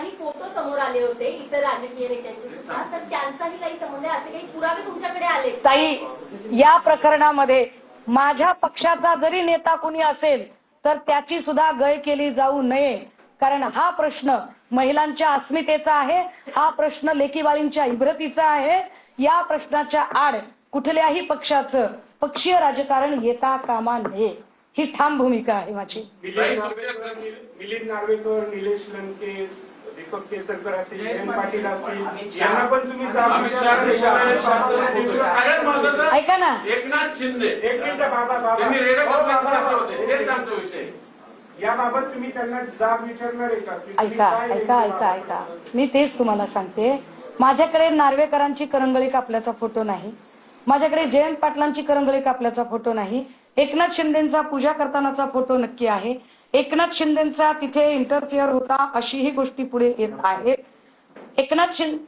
काही फोटो समोर आले होते इतर राजकीय नेत्यांचे सुद्धा, तर त्यांचाही काही संबंध आहे, असे काही पुरावे तुमच्याकडे आले? ताई, या प्रकरणामध्ये माझ्या पक्षाचा जरी नेता कुणी असेल तर त्याची सुद्धा गय केली जाऊ नये, कारण हा प्रश्न महिलांच्या अस्मितेचा आहे, हा प्रश्न लेकीबाळींच्या इब्रतीचा आहे. या प्रश्नाच्या आड कुठल्याही पक्षाचं पक्षीय राजकारण येता कामा नये, ही ठाम भूमिका आहे माझी. मिलिंद नार्वेकर, निलेश लंके, दीपक केसरकर असतील, जयंत पाटील असतील, यांना पण तुम्ही ऐका ना, एकनाथ शिंदे एक मिनिट बाबा त्यांनी हे सांगतो विषय, याबाबत तुम्ही त्यांना जाब विचारणार आहे का? ऐका, मी तेच तुम्हाला सांगते. माझ्याकडे नार्वेकरांची करंगळी कापल्याचा फोटो नाही, माझ्याकडे जयंत पाटलांची करंगळी कापल्याचा फोटो नाही. एकनाथ शिंदेचा पूजा करतानाचा फोटो नक्की आहे. एकनाथ शिंदेचा तिथे इंटरफिअर होता अशीही गोष्टी पुढे येत आहेत.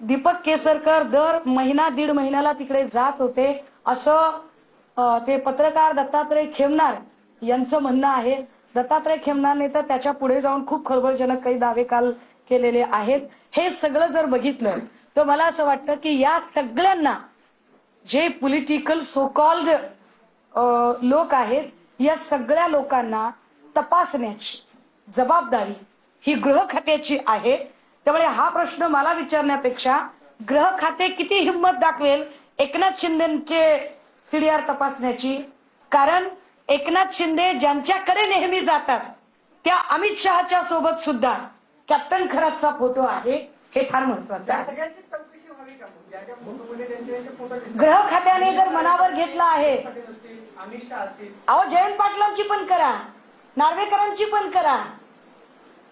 दीपक केसरकर दर महिना दीड महिन्याला तिकडे जात होते असं ते पत्रकार दत्तात्रय खेमनार यांचं म्हणणं आहे. दत्तात्रय खेमनारने तर त्याच्या पुढे जाऊन खूप खळबळजनक काही दावे काल केलेले आहेत. हे सगळं जर बघितलं तर मला असं वाटतं की या सगळ्यांना जे पॉलिटिकल सो कॉल्ड लोक आहेत, या सगळ्या लोकांना तपासण्याची जबाबदारी ही गृह खात्याची आहे. त्यामुळे हा प्रश्न मला विचारण्यापेक्षा गृह खाते किती हिंमत दाखवेल एकनाथ शिंदेचे सीडीआर तपासण्याची, कारण एकनाथ शिंदे ज्यांच्याकडे नेहमी जातात त्या अमित शहाच्या सोबत सुद्धा कॅप्टन खरातचा फोटो आहे. हे फार महत्वाचं आहे. गृह खात्याने जर मनावर घेतला आहे, अहो जयंत पाटलांची पण करा, नार्वेकरांची पण करा.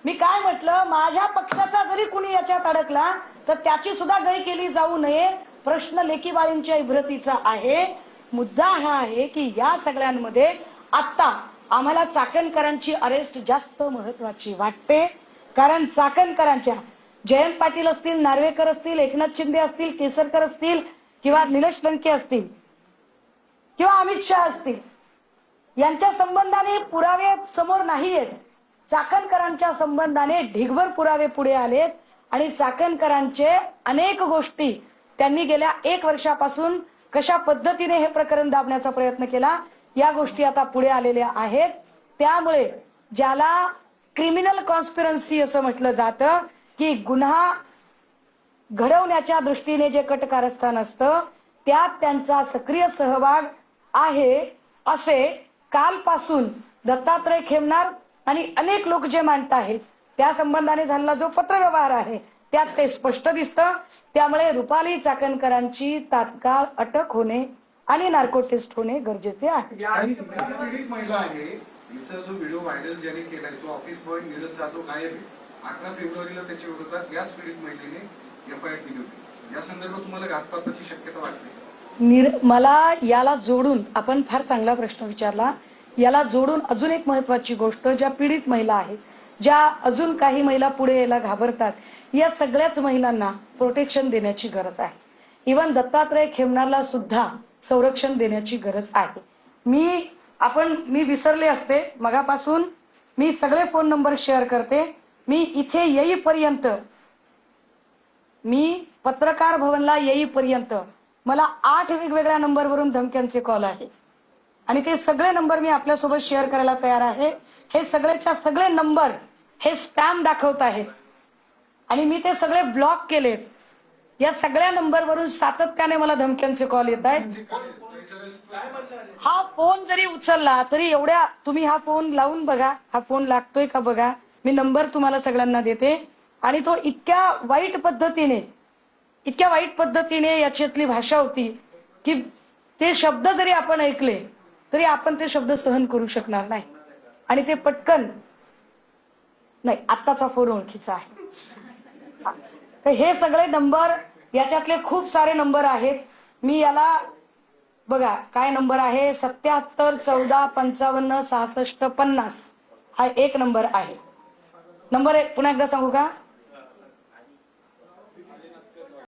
मी काय म्हटलं, माझ्या पक्षाचा जरी कुणी याच्यात अडकला तर त्याची सुद्धा गय केली जाऊ नये. प्रश्न लेकीबाळींच्या इब्रतीचा आहे. मुद्दा हा आहे की या सगळ्यांमध्ये आता आम्हाला चाकणकरांची अरेस्ट जास्त महत्वाची वाटते, कारण चाकणकरांच्या जयंत पाटील असतील, नार्वेकर असतील, एकनाथ शिंदे असतील, केसरकर असतील किंवा निलेश लंके असतील किंवा अमित शहा असतील, यांच्या संबंधाने पुरावे समोर नाही आहेत. चाकणकरांच्या संबंधाने ढिगभर पुरावे पुढे आलेत आणि चाकणकरांचे अनेक गोष्टी त्यांनी गेल्या 1 वर्षापासून कशा पद्धतीने हे प्रकरण दाबण्याचा प्रयत्न केला, या गोष्टी आता पुढे आलेल्या आहेत. त्यामुळे ज्याला क्रिमिनल कॉन्स्पिरन्सी असं म्हटलं जातं की गुन्हा घडवण्याच्या दृष्टीने जे कटकारस्थान असतं त्यात त्यांचा सक्रिय सहभाग आहे, असे कालपासून दत्तात्रय खेमनार आणि अनेक लोक जे मांडत आहेत त्या संबंधाने झालेला जो पत्रव्यवहार आहे त्यात ते स्पष्ट दिसतं. त्यामुळे रुपाली चाकणकरांची तात्काळ अटक होणे आणि नार्को टेस्ट होणे गरजेचे आहे. पीडित महिला आहे, हिचा जो व्हिडिओ व्हायरल ज्याने केलाय तो ऑफिस बॉय नीरज जाधव गायब आहे. 18 फेब्रुवारीला त्याच्या विरोधात याच पीडित महिलेने एफआयआर केली होती. या संदर्भात तुम्हाला घातपाताची शक्यता वाटते? मला याला जोडून, आपण फार चांगला प्रश्न विचारला, याला जोडून अजून एक महत्वाची गोष्ट, ज्या पीडित महिला आहेत, ज्या अजून काही महिला पुढे यायला घाबरतात, या सगळ्याच महिलांना प्रोटेक्शन देण्याची गरज आहे. इव्हन दत्तात्रय खेमनारला सुद्धा संरक्षण देण्याची गरज आहे. मी विसरले असते मगापासून, मी सगळे फोन नंबर शेअर करते. मी इथे येईपर्यंत, मी पत्रकार भवनला येईपर्यंत मला 8 वेगवेगळ्या नंबरवरून धमक्यांचे कॉल आहे आणि ते सगळे नंबर मी आपल्यासोबत शेअर करायला तयार आहे. हे सगळेच्या सगळे नंबर हे स्पॅम दाखवत आहेत आणि मी ते सगळे ब्लॉक केलेत. या सगळ्या नंबरवरून सातत्याने मला धमक्यांचे कॉल येत आहेत. हा फोन जरी उचलला तरी एवढ्या, तुम्ही हा फोन लावून बघा, हा फोन लागतोय का बघा, मी नंबर तुम्हाला सगळ्यांना देते. आणि तो इतक्या वाईट पद्धतीने याच्यातली भाषा होती की ते शब्द जरी आपण ऐकले तरी आपण ते शब्द सहन करू शकणार नाही. आणि ते पटकन नाही, आत्ताचा फोन ओळखीचा आहे. तर हे सगळे नंबर, याच्यातले खूप सारे नंबर आहेत. मी याला बघा काय नंबर आहे, 77 14 55 66 50 हा एक नंबर आहे. नंबर पुन्हा एकदा सांगू का?